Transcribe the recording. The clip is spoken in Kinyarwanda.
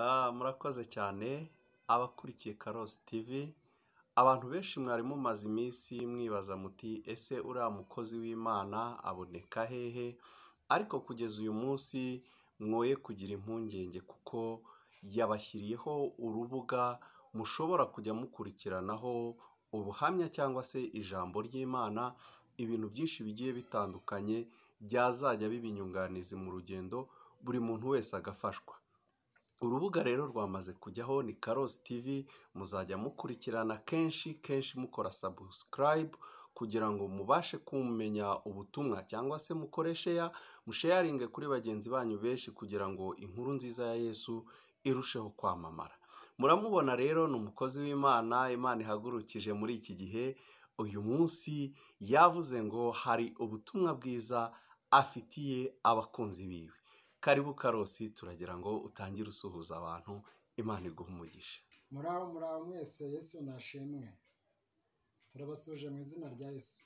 Murakoze cyane abakurikiye Karosi TV, abantu benshi mwari mumaze iminsi mwibaza muti ese uriya mukozi w'Imana aboneka hehe, ariko kugeza uyu munsi mwoye kugira impungenge kuko yabashyiriyeho urubuga mushobora kujya mukurikiranaho ubuhamya cyangwa se ijambo ry'Imana, ibintu byinshi bigiye bitandukanye byazajya biba inyunganizi mu rugendo buri muntu wese agafashwa. Urubuga rero rwamaze kujyaho ni Karosi TV, muzajya mukurikirana kenshi mukora subscribe kugira ngo mubashe kumenya ubutumwa cyangwa se mukoreshe musharinge kuri bagenzi banyu benshi kugira ngo inkuru nziza ya Yesu irusheho kwamamara. Muramubona rero ni umukozi w'Imana, Imana ihagurukije muri iki gihe. Uyu munsi yavuze ngo hari ubutumwa bwiza afitiye abakunzi biwe. Karibu Karosi, turagira ngo utangire usuhuza abantu, Imana iguhe umugisha. Muraho mwese, Yesu nashimwe. Turabasuje mu izina rya Yesu.